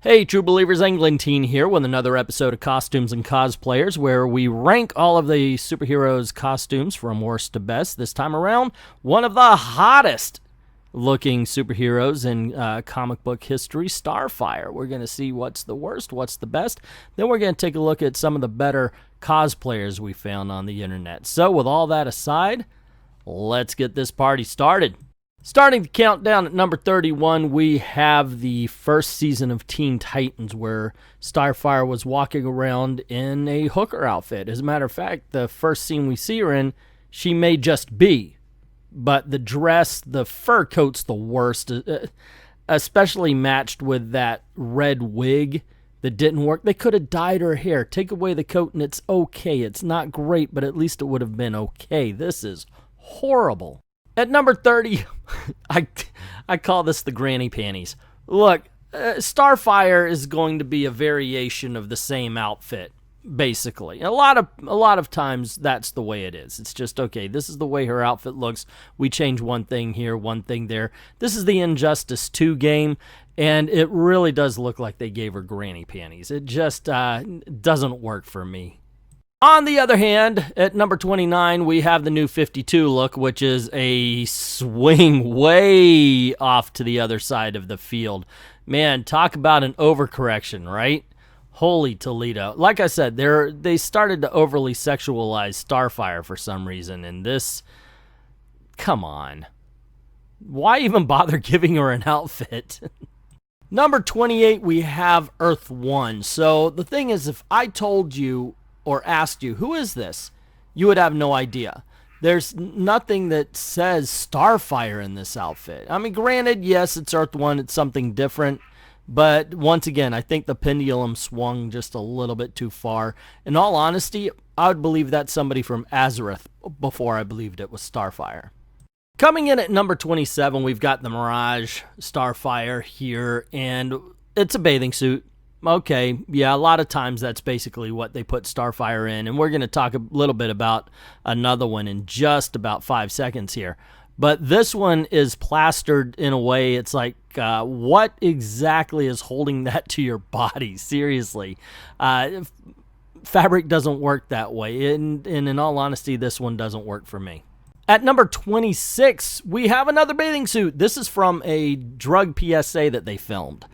Hey, True Believers, Englentine here with another episode of Costumes and Cosplayers, where we rank all of the superheroes' costumes from worst to best. This time around, one of the hottest looking superheroes in comic book history, Starfire. We're going to see what's the worst, what's the best. Then we're going to take a look at some of the better cosplayers we found on the internet. So with all that aside, let's get this party started. Starting the countdown at number 31, we have the first season of Teen Titans, where Starfire was walking around in a hooker outfit. As a matter of fact, the first scene we see her in, she may just be. But the dress, the fur coat's the worst, especially matched with that red wig that didn't work. They could have dyed her hair. Take away the coat and it's okay. It's not great, but at least it would have been okay. This is horrible. At number 30, I call this the granny panties. Look, Starfire is going to be a variation of the same outfit, basically. A lot of times that's the way it is. It's just, okay, this is the way her outfit looks. We change one thing here, one thing there. This is the Injustice 2 game, and it really does look like they gave her granny panties. It just doesn't work for me. On the other hand, at number 29, we have the new 52 look, which is a swing way off to the other side of the field. Man, talk about an overcorrection, right? Holy Toledo. Like I said, they started to overly sexualize Starfire for some reason, and this, come on. Why even bother giving her an outfit? Number 28, we have Earth 1. So the thing is, if I told you or asked you, who is this? You would have no idea. There's nothing that says Starfire in this outfit. I mean, granted, yes, it's Earth 1, it's something different, but once again, I think the pendulum swung just a little bit too far. In all honesty, I would believe that's somebody from Azareth before I believed it was Starfire. Coming in at number 27, we've got the Mirage Starfire here, and it's a bathing suit. Okay, yeah, a lot of times that's basically what they put Starfire in, and we're going to talk a little bit about another one in just about 5 seconds here. But this one is plastered in a way, it's like, what exactly is holding that to your body? Seriously. Fabric doesn't work that way, and in all honesty, this one doesn't work for me. At number 26, we have another bathing suit. This is from a drug PSA that they filmed.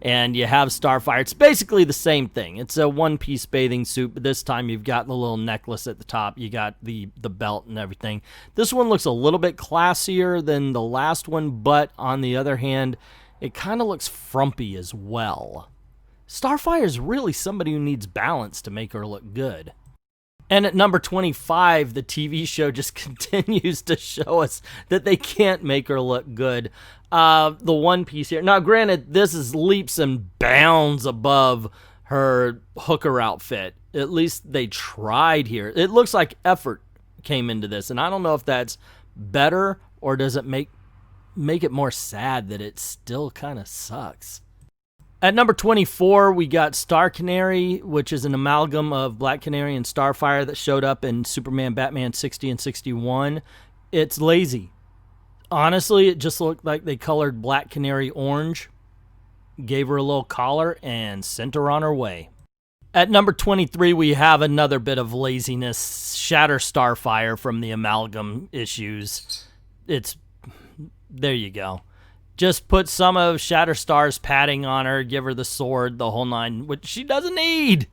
And you have Starfire. It's basically the same thing. It's a one-piece bathing suit, but this time you've got the little necklace at the top. You got the belt and everything. This one looks a little bit classier than the last one, but on the other hand, it kind of looks frumpy as well. Starfire is really somebody who needs balance to make her look good. And at number 25, the TV show just continues to show us that they can't make her look good. The one piece here. Now, granted, this is leaps and bounds above her hooker outfit. At least they tried here. It looks like effort came into this, and I don't know if that's better or does it make it more sad that it still kind of sucks. At number 24, we got Star Canary, which is an amalgam of Black Canary and Starfire that showed up in Superman, Batman 60 and 61. It's lazy. Honestly, it just looked like they colored Black Canary orange, gave her a little collar, and sent her on her way. At number 23, we have another bit of laziness. Shatter Starfire from the amalgam issues. There you go. Just put some of Shatterstar's padding on her, give her the sword, the whole nine, which she doesn't need.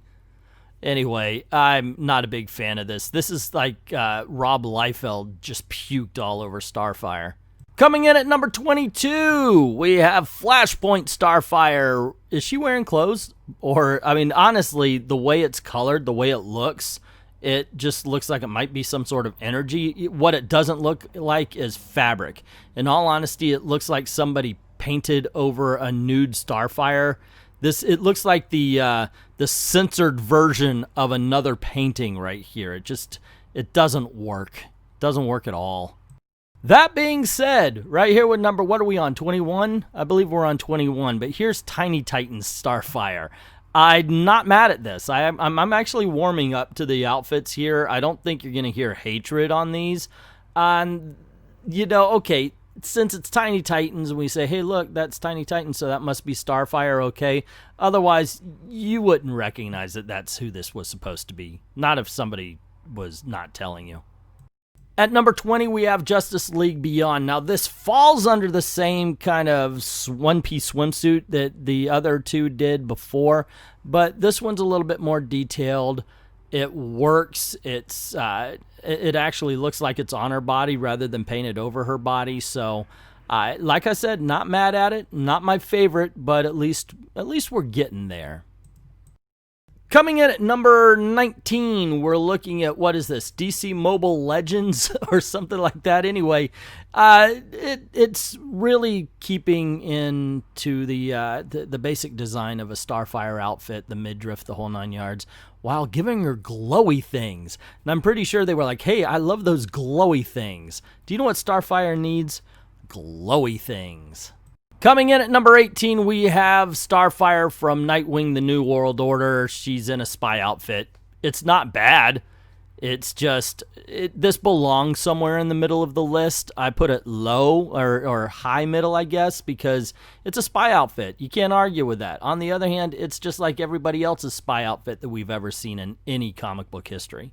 Anyway, I'm not a big fan of this. This is like Rob Liefeld just puked all over Starfire. Coming in at number 22, we have Flashpoint Starfire. Is she wearing clothes? Or, I mean, honestly, the way it's colored, the way it looks, it just looks like it might be some sort of energy. What it doesn't look like is fabric. In all honesty, it looks like somebody painted over a nude Starfire. It looks like the censored version of another painting right here. It doesn't work. It doesn't work at all. That being said, right here with number, what are we on, 21? I believe we're on 21, but here's Tiny Titans Starfire. I'm not mad at this. I'm actually warming up to the outfits here. I don't think you're going to hear hatred on these. You know, okay, since it's Tiny Titans, and we say, hey, look, that's Tiny Titans, so that must be Starfire, okay. Otherwise, you wouldn't recognize that that's who this was supposed to be. Not if somebody was not telling you. At number 20, we have Justice League Beyond. Now, this falls under the same kind of one-piece swimsuit that the other two did before, but this one's a little bit more detailed. It works. It actually looks like it's on her body rather than painted over her body. So, like I said, not mad at it. Not my favorite, but at least we're getting there. Coming in at number 19, we're looking at, what is this, DC Mobile Legends or something like that. Anyway, it's really keeping into the basic design of a Starfire outfit, the midriff, the whole 9 yards, while giving her glowy things. And I'm pretty sure they were like, hey, I love those glowy things. Do you know what Starfire needs? Glowy things. Coming in at number 18, we have Starfire from Nightwing, The New World Order. She's in a spy outfit. It's not bad. It's just, this belongs somewhere in the middle of the list. I put it low or high middle, I guess, because it's a spy outfit. You can't argue with that. On the other hand, it's just like everybody else's spy outfit that we've ever seen in any comic book history.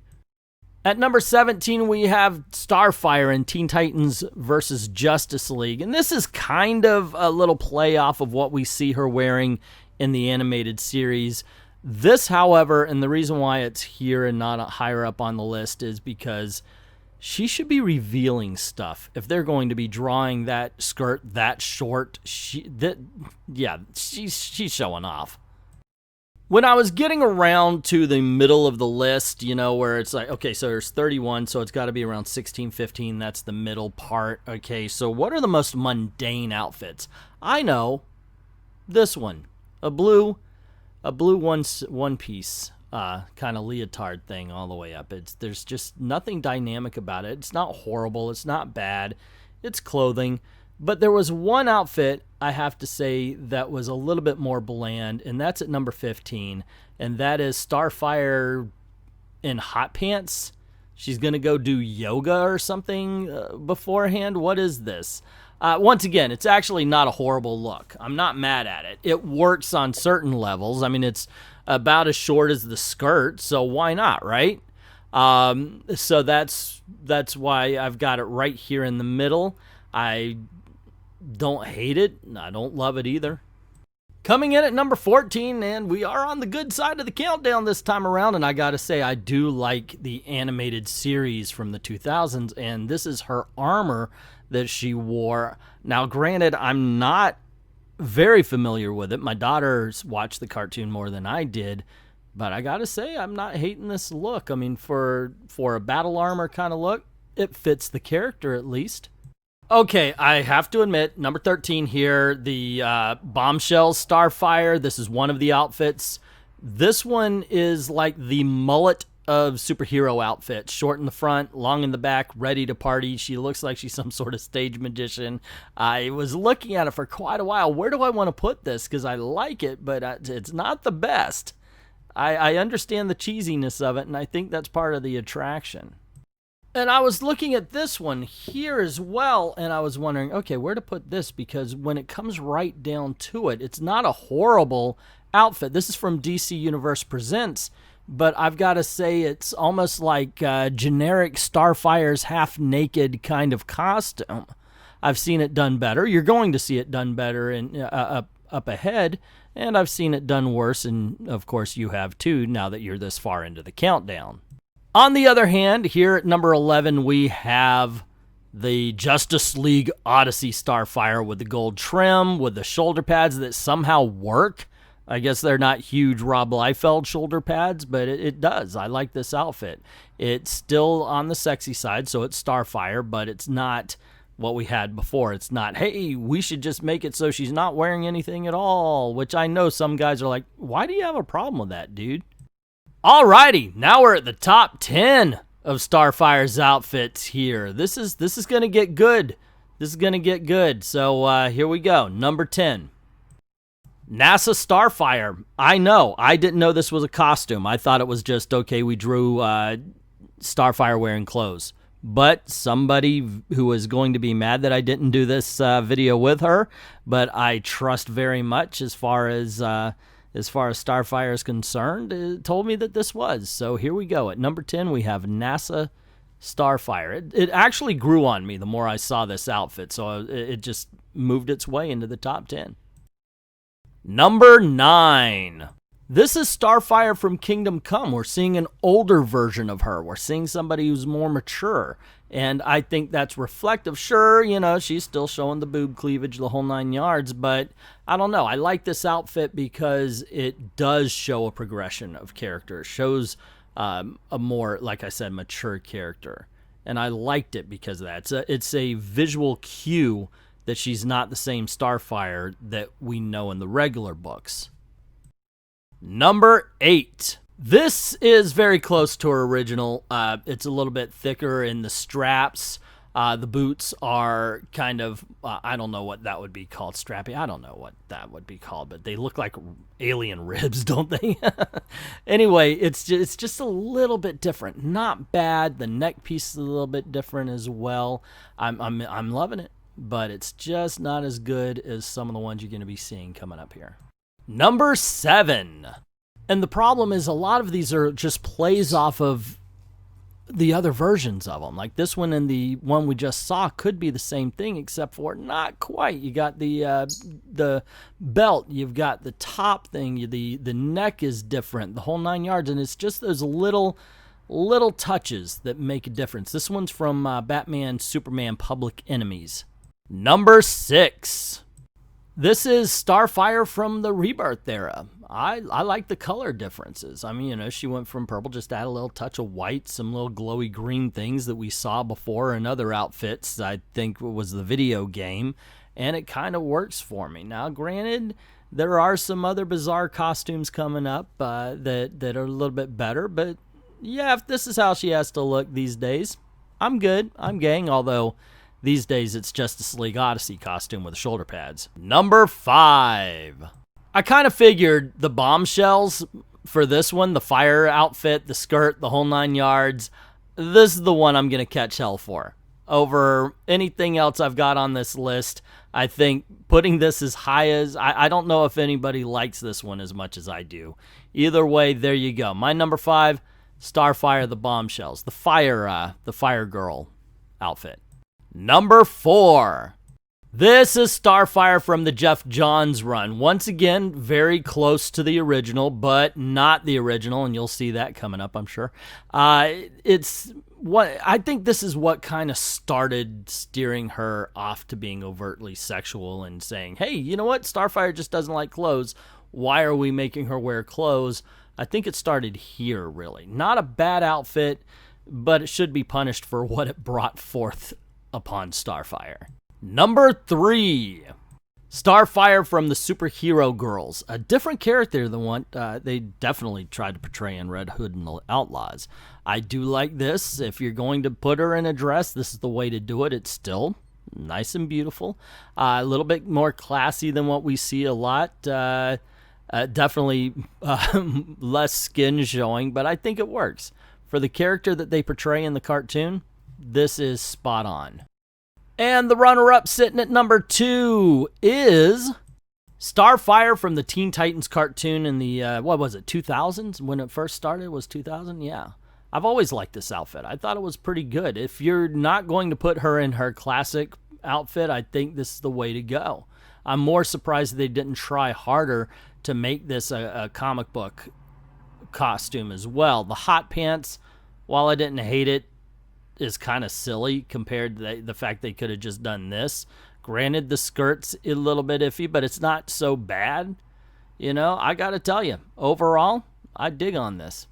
At number 17, we have Starfire in Teen Titans versus Justice League. And this is kind of a little play off of what we see her wearing in the animated series. This, however, and the reason why it's here and not higher up on the list is because she should be revealing stuff. If they're going to be drawing that skirt that short, she's showing off. When I was getting around to the middle of the list, you know, where it's like, okay, so there's 31, so it's got to be around 16, 15. That's the middle part. Okay, so what are the most mundane outfits? I know this one, a blue one piece kind of leotard thing all the way up. There's just nothing dynamic about it. It's not horrible. It's not bad. It's clothing. But there was one outfit, I have to say, that was a little bit more bland, and that's at number 15, and that is Starfire in hot pants. She's going to go do yoga or something beforehand. What is this? Once again, it's actually not a horrible look. I'm not mad at it. It works on certain levels. I mean, it's about as short as the skirt, so why not, right? So that's why I've got it right here in the middle. I don't hate it. I don't love it either. Coming in at number 14, and we are on the good side of the countdown this time around, and I gotta say, I do like the animated series from the 2000s, and this is her armor that she wore. Now, granted, I'm not very familiar with it. My daughters watched the cartoon more than I did, but I gotta say, I'm not hating this look. I mean, for a battle armor kind of look, it fits the character at least. Okay, I have to admit, number 13 here, the Bombshell Starfire. This is one of the outfits. This one is like the mullet of superhero outfits. Short in the front, long in the back, ready to party. She looks like she's some sort of stage magician. I was looking at it for quite a while. Where do I want to put this? Because I like it, but it's not the best. I understand the cheesiness of it, and I think that's part of the attraction. And I was looking at this one here as well, and I was wondering, okay, where to put this? Because when it comes right down to it, it's not a horrible outfit. This is from DC Universe Presents, but I've got to say it's almost like generic Starfire's half-naked kind of costume. I've seen it done better. You're going to see it done better in, up ahead, and I've seen it done worse, and of course you have too, now that you're this far into the countdown. On the other hand, here at number 11, we have the Justice League Odyssey Starfire with the gold trim, with the shoulder pads that somehow work. I guess they're not huge Rob Liefeld shoulder pads, but it does. I like this outfit. It's still on the sexy side, so it's Starfire, but it's not what we had before. It's not, hey, we should just make it so she's not wearing anything at all, which I know some guys are like, why do you have a problem with that, dude? Alrighty, now we're at the top 10 of Starfire's outfits here. This is going to get good. This is going to get good. So here we go. Number 10. NASA Starfire. I know. I didn't know this was a costume. I thought it was just, okay, we drew Starfire wearing clothes. but somebody who is going to be mad that I didn't do this video with her, but I trust very much as far as Starfire is concerned, told me that this was. So here we go. At number 10, we have NASA Starfire. It actually grew on me the more I saw this outfit, so it just moved its way into the top 10. Number 9. This is Starfire from Kingdom Come. We're seeing an older version of her. We're seeing somebody who's more mature, and I think that's reflective. Sure, you know, she's still showing the boob cleavage, the whole 9 yards, but I don't know. I like this outfit because it does show a progression of character. It shows a more, like I said, mature character, and I liked it because of that. It's a visual cue that she's not the same Starfire that we know in the regular books. Number 8. This is very close to her original. It's a little bit thicker in the straps. The boots are kind of, I don't know what that would be called, strappy. I don't know what that would be called, but they look like alien ribs, don't they? Anyway, it's just a little bit different. Not bad. The neck piece is a little bit different as well. I'm loving it, but it's just not as good as some of the ones you're going to be seeing coming up here. Number 7. And the problem is a lot of these are just plays off of the other versions of them. Like this one and the one we just saw could be the same thing, except for not quite. You got the belt, you've got the top thing, the neck is different, the whole 9 yards, and it's just those little touches that make a difference. This one's from Batman Superman Public Enemies. Number 6. This is Starfire from the Rebirth era. I like the color differences. I mean, you know, she went from purple, just add a little touch of white, some little glowy green things that we saw before in other outfits, I think it was the video game, and it kind of works for me. Now, granted, there are some other bizarre costumes coming up that are a little bit better, but yeah, if this is how she has to look these days, I'm good. I'm gang, although these days it's just a Sleek Odyssey costume with shoulder pads. Number 5. I kind of figured the bombshells for this one, the fire outfit, the skirt, the whole 9 yards, this is the one I'm going to catch hell for. Over anything else I've got on this list, I think putting this as high as, I don't know if anybody likes this one as much as I do. Either way, there you go. My number 5, Starfire, the bombshells, the fire girl outfit. Number 4. This is Starfire from the Jeff Johns run. Once again, very close to the original, but not the original, and you'll see that coming up, I'm sure. It's what I think this is what kind of started steering her off to being overtly sexual and saying, hey, you know what? Starfire just doesn't like clothes. Why are we making her wear clothes? I think it started here, really. Not a bad outfit, but it should be punished for what it brought forth upon Starfire. Number 3, Starfire from the Superhero Girls. A different character than what they definitely tried to portray in Red Hood and the Outlaws. I do like this. If you're going to put her in a dress, this is the way to do it. It's still nice and beautiful. A little bit more classy than what we see a lot. Definitely less skin showing, but I think it works. For the character that they portray in the cartoon, this is spot on. And the runner-up sitting at number 2 is Starfire from the Teen Titans cartoon in the, what was it, 2000s? When it first started, it was 2000? Yeah. I've always liked this outfit. I thought it was pretty good. If you're not going to put her in her classic outfit, I think this is the way to go. I'm more surprised they didn't try harder to make this a comic book costume as well. The hot pants, while I didn't hate it, is kind of silly compared to the fact they could have just done this. Granted, the skirt's a little bit iffy, but it's not so bad. You know, I gotta tell you, overall, I dig on this.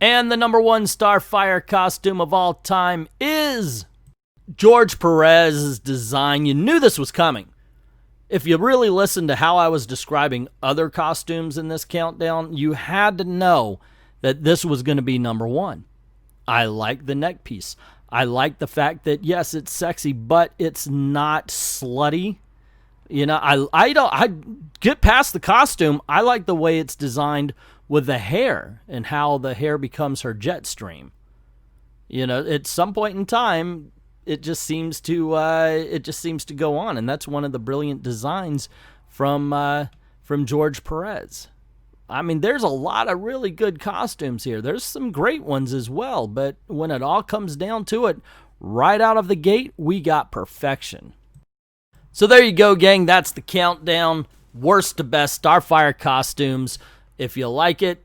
And the number 1 Starfire costume of all time is George Perez's design. You knew this was coming. If you really listened to how I was describing other costumes in this countdown, you had to know that this was going to be number 1. I like the neck piece. I like the fact that, yes, it's sexy, but it's not slutty. You know, I get past the costume. I like the way it's designed with the hair and how the hair becomes her jet stream. You know, at some point in time, it just seems to go on, and that's one of the brilliant designs from George Perez. I mean, there's a lot of really good costumes here. There's some great ones as well, but when it all comes down to it, right out of the gate, we got perfection. So there you go, gang. That's the countdown. Worst to best Starfire costumes. If you like it,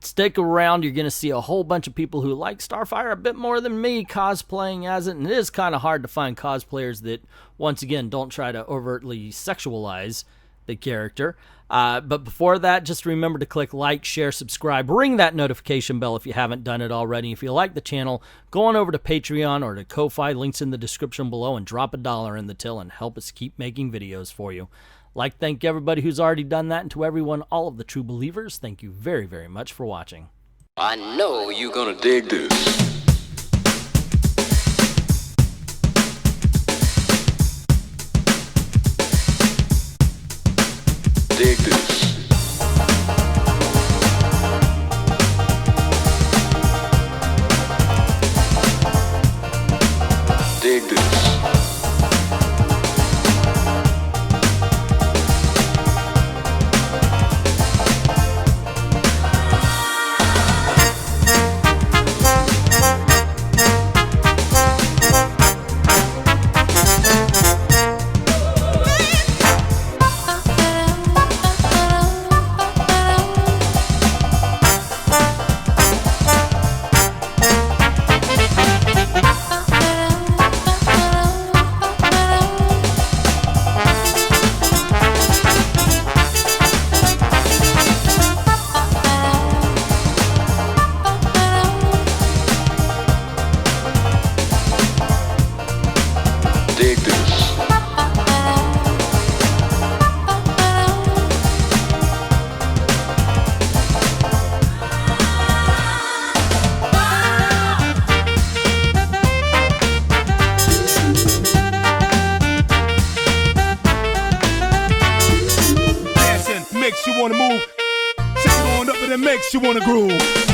stick around. You're going to see a whole bunch of people who like Starfire a bit more than me cosplaying as it, and it is kind of hard to find cosplayers that, once again, don't try to overtly sexualize the character. But before that, just remember to click like, share, subscribe, ring that notification bell if you haven't done it already. If you like the channel, go on over to Patreon or to Ko-Fi, links in the description below, and drop $1 in the till and help us keep making videos for you. Like, thank everybody who's already done that, and to everyone, all of the true believers, thank you very, very much for watching. I know you're gonna dig this. Dig this. Dig this. Makes you wanna move, shake it on up and it makes you wanna groove.